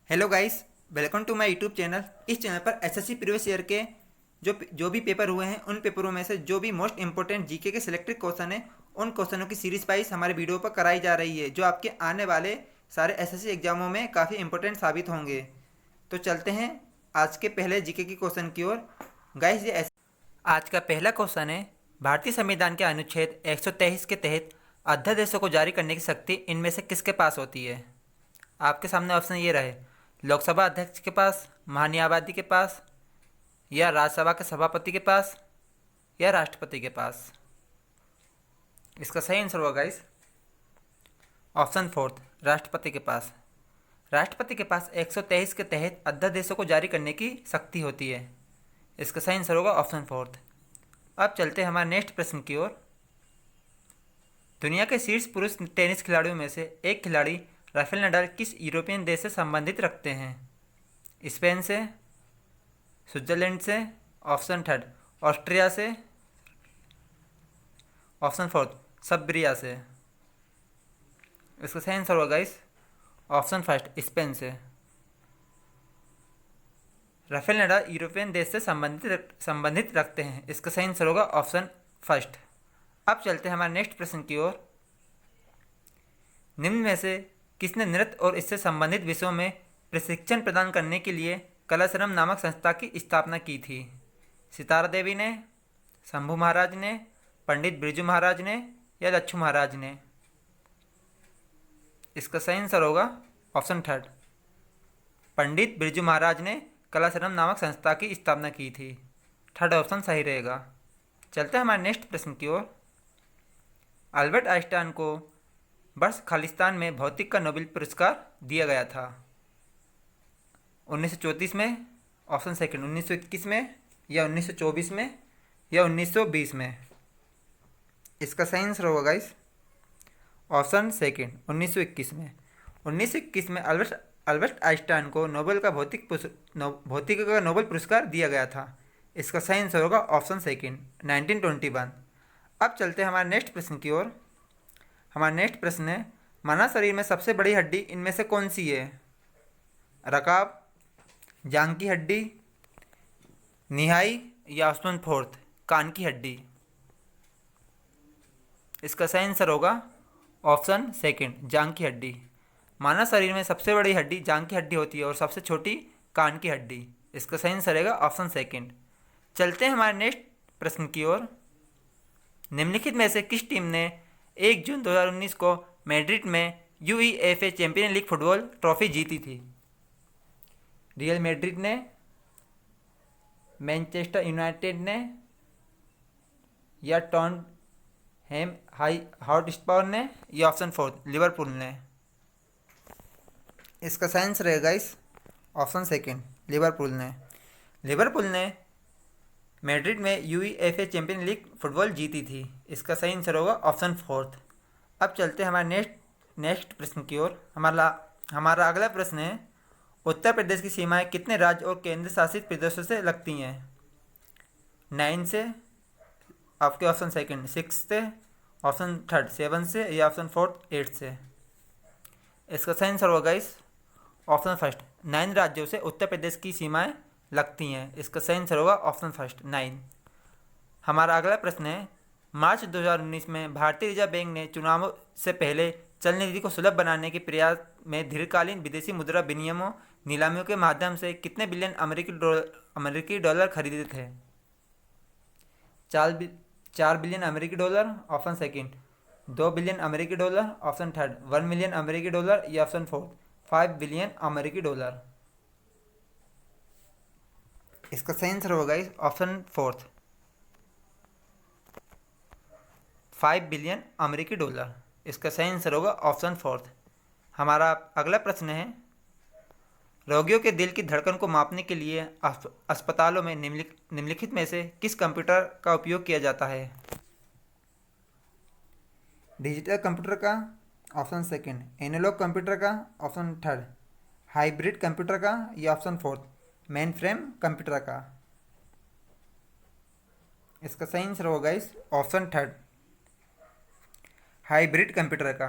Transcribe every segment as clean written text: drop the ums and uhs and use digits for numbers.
Hello guys, welcome to my YouTube channel. इस channel पर SSC previous year के जो भी पेपर हुए हैं उन पेपरों में से जो भी मोस्ट इंपॉर्टेंट जीके के सिलेक्टेड क्वेश्चन हैं उन क्वेश्चनों की सीरीज वाइज हमारे वीडियो पर कराई जा रही है, जो आपके आने वाले सारे एसएससी एग्जामों में काफ़ी इंपॉर्टेंट साबित होंगे। तो चलते हैं आज के पहले जीके के क्वेश्चन की ओर। गाइस, आज का पहला क्वेश्चन है, भारतीय संविधान के अनुच्छेद 123 के तहत अध्यादेशों को जारी करने की शक्ति इनमें से किसके पास होती है? आपके सामने ऑप्शन ये रहे, लोकसभा अध्यक्ष के पास, महान्यायवादी के पास, या राज्यसभा के सभापति के पास, या राष्ट्रपति के पास। इसका सही आंसर होगा गाइस ऑप्शन फोर्थ, राष्ट्रपति के पास। राष्ट्रपति के पास 123 के तहत अध्यादेशों को जारी करने की शक्ति होती है। इसका सही आंसर होगा ऑप्शन फोर्थ। अब चलते हैं हमारे नेक्स्ट प्रश्न की ओर। दुनिया के शीर्ष पुरुष टेनिस खिलाड़ियों में से एक खिलाड़ी राफेल नडाल किस यूरोपियन देश से संबंधित रखते हैं? स्पेन से, स्विट्जरलैंड से, ऑप्शन थर्ड ऑस्ट्रिया से, ऑप्शन फोर्थ सर्बिया से। इसका सही आंसर होगा गाइस ऑप्शन फर्स्ट, स्पेन से। राफेल नडाल यूरोपियन देश से संबंधित रखते हैं। इसका सही आंसर होगा ऑप्शन फर्स्ट। अब चलते हैं हमारे नेक्स्ट प्रश्न की ओर। निम्न में से किसने नृत्य और इससे संबंधित विषयों में प्रशिक्षण प्रदान करने के लिए कलाश्रम नामक संस्था की स्थापना की थी? सितारा देवी ने, शंभू महाराज ने, पंडित बिरजू महाराज ने, या लच्छू महाराज ने? इसका सही आंसर होगा ऑप्शन थर्ड, पंडित बिरजू महाराज ने कलाश्रम नामक संस्था की स्थापना की थी। थर्ड ऑप्शन सही रहेगा। चलते हैं हमारे नेक्स्ट प्रश्न की ओर। अल्बर्ट आइंस्टाइन को वर्ष खालिस्तान में भौतिक का नोबेल पुरस्कार दिया गया था? 1934 में, ऑप्शन सेकंड 1921 में, या 1924 में, या 1920 में? इसका सही आंसर होगा गाइस ऑप्शन सेकंड 1921 में। 1921 में अल्बर्ट आइंस्टाइन को भौतिक का नोबेल पुरस्कार दिया गया था। इसका सही आंसर होगा ऑप्शन सेकंड 1921। अब चलते हैं हमारे नेक्स्ट प्रश्न की ओर। हमारा नेक्स्ट प्रश्न है, मानव शरीर में सबसे बड़ी हड्डी इनमें से कौन सी है? रकाब, जांघ की हड्डी, निहाई, या ऑप्शन फोर्थ कान की हड्डी? इसका सही आंसर होगा ऑप्शन सेकंड, जांघ की हड्डी। मानव शरीर में सबसे बड़ी हड्डी जांघ की हड्डी होती है और सबसे छोटी कान की हड्डी। इसका सही आंसर रहेगा ऑप्शन सेकंड। चलते हैं हमारे नेक्स्ट प्रश्न की ओर। निम्नलिखित में से किस टीम ने 1 जून 2019 को मैड्रिड में UEFA champion league football trophy जीती थी? रियल मैड्रिड ने, मैनचेस्टर यूनाइटेड ने, या टॉटनहैम हॉटस्पर ने, या ऑप्शन फोर्थ लिवरपूल ने? इसका सही आंसर है गाइस ऑप्शन सेकंड, लिवरपूल ने मैड्रिड में यूईएफए चैंपियन लीग फुटबॉल जीती थी। इसका सही आंसर होगा ऑप्शन फोर्थ। अब चलते हैं हमारे नेक्स्ट प्रश्न की ओर। हमारा अगला प्रश्न है, उत्तर प्रदेश की सीमाएं कितने राज्य और केंद्र शासित प्रदेशों से लगती हैं? 9 से, आपके ऑप्शन सेकंड 6 से, ऑप्शन थर्ड 7 से, या ऑप्शन फोर्थ 8 से? इसका सही आंसर होगा गाइस ऑप्शन फर्स्ट, 9 राज्यों से उत्तर प्रदेश की सीमाएं लगती हैं। इसका सही आंसर होगा ऑप्शन फर्स्ट 9। हमारा अगला प्रश्न है, मार्च 2019 में भारतीय रिजर्व बैंक ने चुनावों से पहले चल निधि को सुलभ बनाने के प्रयास में दीर्घकालीन विदेशी मुद्रा विनिमयों नीलामियों के माध्यम से कितने बिलियन अमेरिकी डॉलर खरीदे थे? 4 बिलियन अमेरिकी डॉलर, ऑप्शन सेकंड 2 बिलियन अमेरिकी डॉलर, ऑप्शन थर्ड 1 मिलियन अमेरिकी डॉलर, या ऑप्शन फोर्थ 5 बिलियन अमेरिकी डॉलर? इसका सही आंसर होगा ऑप्शन फोर्थ 5 बिलियन अमेरिकी डॉलर। इसका सही आंसर होगा ऑप्शन फोर्थ। हमारा अगला प्रश्न है, रोगियों के दिल की धड़कन को मापने के लिए अस्पतालों में निम्नलिखित में से किस कंप्यूटर का उपयोग किया जाता है? डिजिटल कंप्यूटर का, ऑप्शन सेकंड एनालॉग कंप्यूटर का, ऑप्शन थर्ड हाइब्रिड कंप्यूटर का, या option fourth main frame computer का? इसका सही आंसर होगा ऑप्शन थर्ड हाइब्रिड कंप्यूटर का।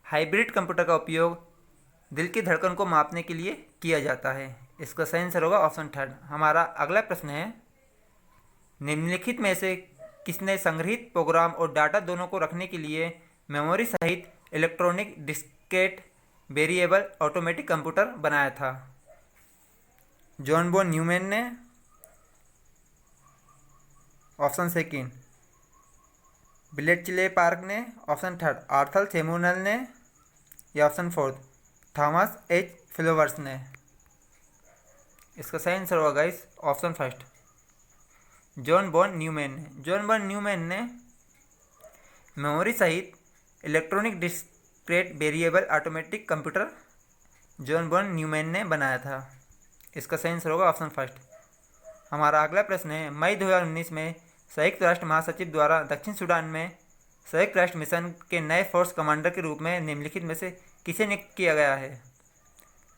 हाइब्रिड कंप्यूटर का उपयोग दिल की धड़कन को मापने के लिए किया जाता है। इसका सही आंसर होगा ऑप्शन थर्ड। हमारा अगला प्रश्न है, निम्नलिखित में से किसने संग्रहित प्रोग्राम और डाटा दोनों को रखने के लिए मेमोरी सहित electronic discrete variable automatic computer बनाया था? जॉन बोन न्यूमैन ने, ऑप्शन सेकंड ब्लेटचले पार्क ने, ऑप्शन थर्ड आर्थर थेमुनल ने, या option fourth Thomas H Flowers ने? इसका सही आंसर होगा guys option first, John von Neumann ने। जॉन बोन न्यूमैन ने मेमोरी सहित electronic discrete variable automatic computer John von Neumann ने बनाया था। इसका सही आंसर होगा ऑप्शन फर्स्ट। हमारा अगला प्रश्न है, मई 2019 में संयुक्त राष्ट्र महासचिव द्वारा दक्षिण सूडान में संयुक्त राष्ट्र मिशन के नए फोर्स कमांडर के रूप में निम्नलिखित में से किसे नियुक्त किया गया है?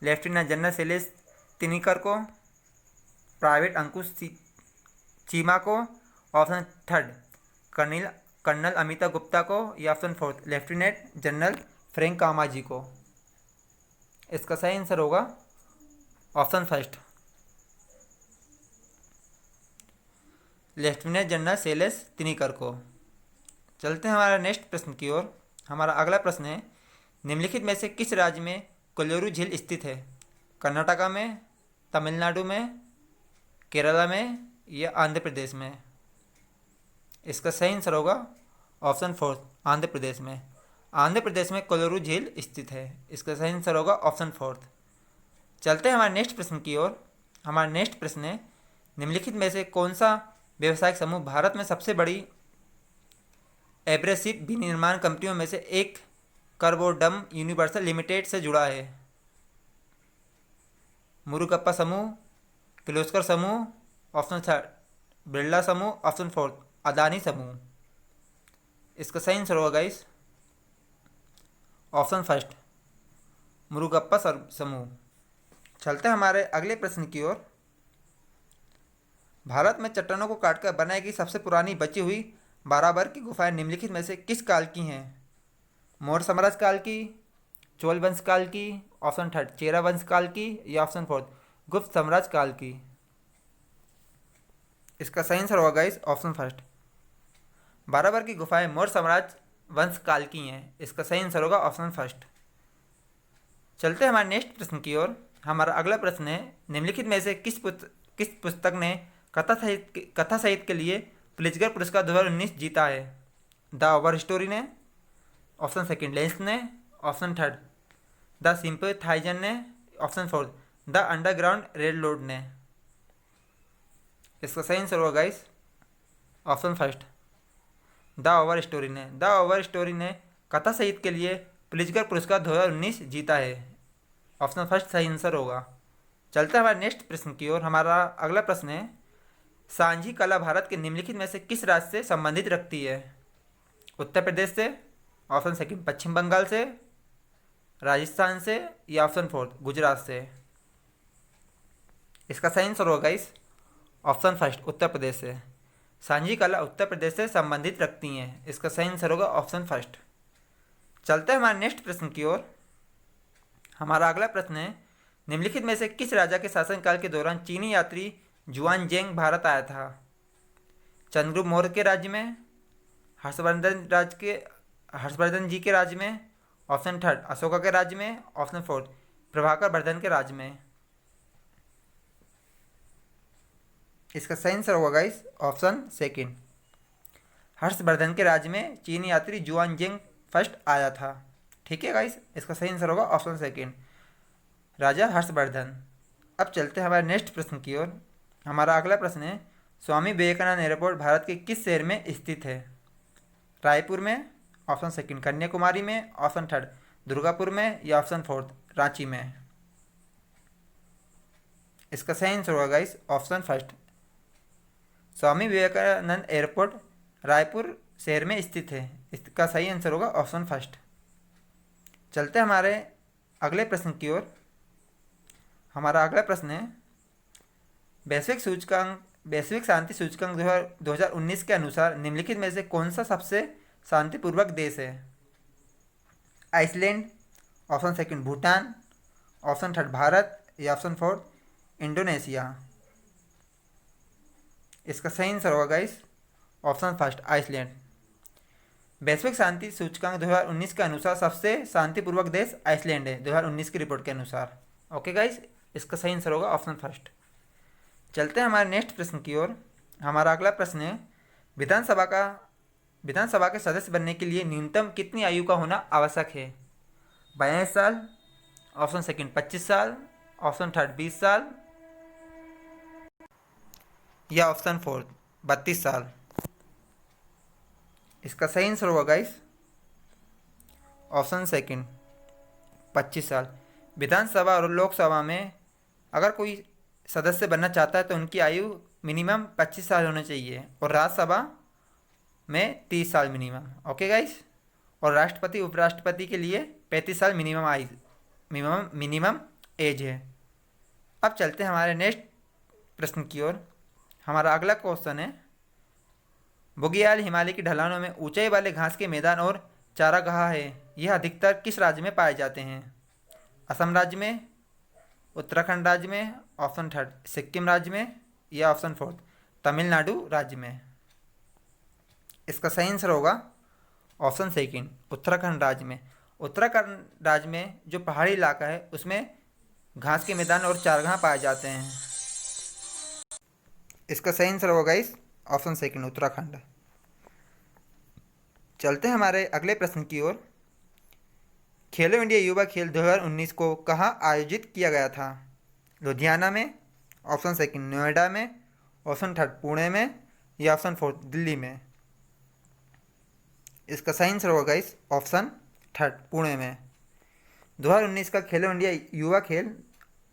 लेफ्टिनेंट जनरल शैलेश तिनिकर को, प्राइवेट अंकुश चीमा को, option third colonel Amita Gupta को, या option fourth lieutenant general Frank Kamaji को? इसका सही आंसर होगा option first, lieutenant general Shailesh Tinikar को। चलते हैं हमारा नेक्स्ट प्रश्न की ओर। हमारा अगला प्रश्न है, निम्नलिखित में से किस राज्य में कोल्लूरू झील स्थित है? कर्नाटका में, तमिलनाडु में, केरला में, या आंध्र प्रदेश में? इसका सही आंसर होगा ऑप्शन फोर्थ, आंध्र प्रदेश में। आंध्र प्रदेश में कोल्लूरू झील स्थित है। इसका सही आंसर होगा ऑप्शन फोर्थ। चलते हैं हमारे नेक्स्ट प्रश्न की ओर। हमारा नेक्स्ट प्रश्न है, निम्नलिखित में से कौन सा व्यवसायिक समूह भारत में सबसे बड़ी एब्रेसिव विनिर्माण कंपनियों में से एक कार्बोरंडम यूनिवर्सल लिमिटेड से जुड़ा है? मुरुगप्पा समूह, किर्लोस्कर समूह, ऑप्शन थर्ड बिरला समूह, ऑप्शन फोर्थ अदानी समूह? इसका सही आंसर होगा गाइस ऑप्शन फर्स्ट, मुरुगप्पा समूह। चलते हैं हमारे अगले प्रश्न की ओर। भारत में चट्टानों को काटकर बनाई गई सबसे पुरानी बची हुई बाराबर की गुफाएं निम्नलिखित में से किस काल की हैं? मौर्य साम्राज्य काल की, चोल वंश काल की, ऑप्शन थर्ड चेरा वंश काल की, या ऑप्शन फोर्थ गुप्त साम्राज्य काल की? इसका सही आंसर होगा गाइस ऑप्शन फर्स्ट, बाराबर की गुफाएं मौर्य साम्राज्य वंश काल की हैं। इसका सही आंसर होगा ऑप्शन फर्स्ट। चलते हैं हमारे नेक्स्ट प्रश्न की ओर। हमारा अगला प्रश्न है, निम्नलिखित में से किस पुस्तक ने कथा साहित्य के लिए प्लित्जर पुरस्कार 2019 जीता है? द ओवर स्टोरी ने, ऑप्शन सेकंड लेंस ने, ऑप्शन थर्ड द सिंपथाइजर ने, option fourth the underground railroad ने? इसका सही आंसर होगा guys option first, the over story ने। द ओवर स्टोरी ने कथा साहित्य के लिए प्लित्जर पुरस्कार 2019 जीता है। ऑप्शन फर्स्ट सही आंसर होगा। चलते हैं हमारे नेक्स्ट प्रश्न की ओर। हमारा अगला प्रश्न है, सांझी कला भारत के निम्नलिखित में से किस राज्य से संबंधित रखती है? उत्तर प्रदेश से, ऑप्शन सेकंड पश्चिम बंगाल से, राजस्थान से, या ऑप्शन फोर्थ गुजरात से? इसका सही आंसर होगा guys option first Uttar Pradesh से। सांझी कला उत्तर प्रदेश से संबंधित रखती हैं। इसका सही आंसर होगा ऑप्शन फर्स्ट। चलते हैं हमारे नेक्स्ट प्रश्न की ओर। हमारा अगला प्रश्न है, निम्नलिखित में से किस राजा के शासनकाल के दौरान चीनी यात्री जुआनजेंग भारत आया था? चंद्रगुप्त मौर्य के राज्य में, हर्षवर्धन जी के राज्य में, ऑप्शन थर्ड अशोका के राज्य में, ऑप्शन फोर्थ प्रभाकर वर्धन के राज्य में? इसका सही आंसर होगा गाइस ऑप्शन सेकंड, हर्षवर्धन के राज्य में चीनी यात्री जुआनजेंग फर्स्ट आया था। ठीक है गाइस, इसका सही आंसर होगा ऑप्शन सेकंड, राजा हर्षवर्धन। अब चलते हैं हमारे नेक्स्ट प्रश्न की ओर। हमारा अगला प्रश्न है, स्वामी विवेकानंद एयरपोर्ट भारत के किस शहर में स्थित है? रायपुर में, ऑप्शन सेकंड कन्याकुमारी में, ऑप्शन थर्ड दुर्गापुर में, या ऑप्शन फोर्थ रांची में? इसका सही आंसर होगा guys option first, Swami Vivekananda airport Raipur शहर में स्थित है। इसका सही आंसर होगा ऑप्शन फर्स्ट। चलते हैं हमारे अगले प्रश्न की ओर। हमारा अगला प्रश्न है, वैश्विक शांति सूचकांक 2019 के अनुसार निम्नलिखित में से कौन सा सबसे शांतिपूर्वक देश है? Iceland, option second Bhutan, option third Bharat या ऑप्शन फोर्थ इंडोनेशिया। इसका सही आंसर होगा गाइस ऑप्शन फर्स्ट आइसलैंड। वैश्विक शांति सूचकांक 2019 के अनुसार सबसे शांतिपूर्वक देश आइसलैंड है, 2019 की रिपोर्ट के अनुसार। ओके गाइस, इसका सही आंसर होगा ऑप्शन फर्स्ट। चलते हैं हमारे नेक्स्ट प्रश्न की ओर। हमारा अगला प्रश्न है विधानसभा के सदस्य बनने के लिए न्यूनतम कितनी आयु का होना आवश्यक है? 42 साल, ऑप्शन सेकंड 25 साल, ऑप्शन थर्ड 20 साल या ऑप्शन फोर्थ 32 साल। इसका सही आंसर होगा गाइस ऑप्शन सेकंड 25 साल। विधानसभा और लोकसभा में अगर कोई सदस्य बनना चाहता है तो उनकी आयु मिनिमम 25 साल होना चाहिए और राज्यसभा में 30 साल मिनिमम। ओके गाइस, और राष्ट्रपति उपराष्ट्रपति के लिए 35 साल मिनिमम एज है। अब चलते हैं हमारे नेक्स्ट प्रश्न की ओर। हमारा अगला क्वेश्चन है बुगियाल हिमालय की ढलानों में ऊंचाई वाले घास के मैदान और चारागाह है, यह अधिकतर किस राज्य में पाए जाते हैं? असम राज्य में, उत्तराखंड राज्य में, ऑप्शन थर्ड सिक्किम राज्य में या ऑप्शन फोर्थ तमिलनाडु राज्य में। इसका सही आंसर होगा ऑप्शन सेकंड उत्तराखंड राज्य में। उत्तराखंड राज्य में जो पहाड़ी इलाका है उसमें घास के मैदान और चारागाह पाए जाते हैं। इसका सही आंसर होगा इस ऑप्शन सेकंड उत्तराखंड। चलते हैं हमारे अगले प्रश्न की ओर। खेलो इंडिया युवा खेल 2019 को कहाँ आयोजित किया गया था? लुधियाना में, ऑप्शन सेकंड नोएडा में, ऑप्शन थर्ड पुणे में या ऑप्शन फोर्थ दिल्ली में। इसका सही आंसर होगा इस ऑप्शन थर्ड पुणे में। 2019 का खेलो इंडिया युवा खेल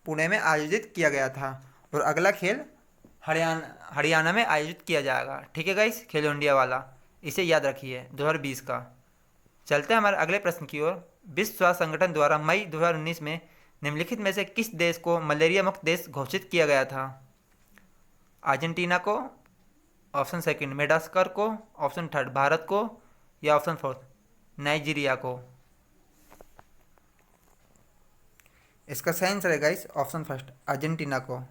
पुणे में आयोजित किया गया था और अगला खेल हरियाणा में आयोजित किया जाएगा। ठीक है गाइस, खेलो इंडिया वाला इसे याद रखिए 2020 का। चलते हैं हमारे अगले प्रश्न की ओर। विश्व स्वास्थ्य संगठन द्वारा मई 2019 में निम्नलिखित में से किस देश को मलेरिया मुक्त देश घोषित किया गया था? अर्जेंटीना को, ऑप्शन सेकंड मेडागास्कर को, ऑप्शन थर्ड भारत को या ऑप्शन फोर्थ नाइजीरिया को। इसका सही आंसर है गाइस ऑप्शन फर्स्ट अर्जेंटीना को।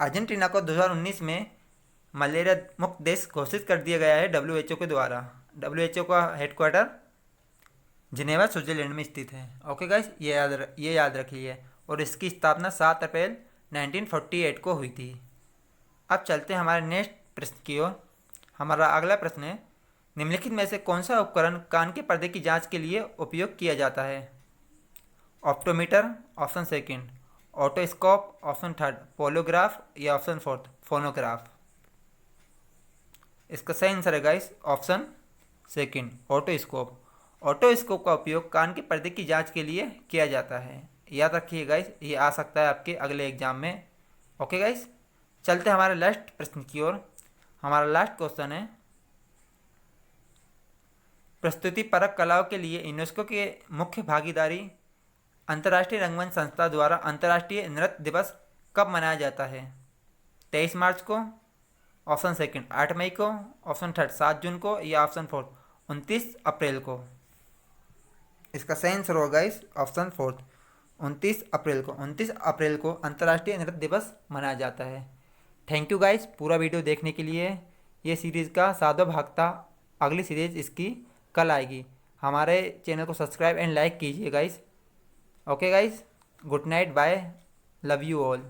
अर्जेंटीना को 2019 में मलेरिया मुक्त देश घोषित कर दिया गया है WHO के द्वारा। WHO का हेडक्वार्टर जिनेवा स्विट्जरलैंड में स्थित है। ओके गाइस, ये याद रखिए। और इसकी स्थापना 7 अप्रैल 1948 को हुई थी। अब चलते हैं हमारे नेक्स्ट प्रश्न की ओर। हमारा अगला प्रश्न है निम्नलिखित में से कौन सा उपकरण कान के पर्दे की जांच के लिए उपयोग किया जाता है? Optometer, option second otoscope, option third polygraph या ऑप्शन फोर्थ फोनोग्राफ। इसका सही आंसर है guys option second otoscope. Otoscope का उपयोग कान के पर्दे की जांच के लिए किया जाता है। याद रखिए गाइस, ये आ सकता है आपके अगले एग्जाम में। ओके गाइस, चलते हैं हमारे लास्ट प्रश्न की ओर। हमारा लास्ट क्वेश्चन है प्रस्तुति परक कलाओं के लिए यूनेस्को के मुख्य भागीदारी अंतर्राष्ट्रीय रंगमंच संस्था द्वारा अंतर्राष्ट्रीय नृत्य दिवस कब मनाया जाता है? 23 मार्च को, ऑप्शन सेकंड 8 मई को, ऑप्शन थर्ड 7 जून को या ऑप्शन फोर्थ 29 अप्रैल को। इसका सही आंसर होगा इस ऑप्शन फोर्थ 29 अप्रैल को। 29 अप्रैल को अंतर्राष्ट्रीय नृत्य दिवस मनाया जाता है। थैंक यू गाइस पूरा वीडियो देखने के लिए। ये सीरीज़ का 7वां भाग था। अगली सीरीज़ इसकी कल आएगी। हमारे चैनल को सब्सक्राइब एंड लाइक कीजिए guys. Okay guys, good night, bye, love you all.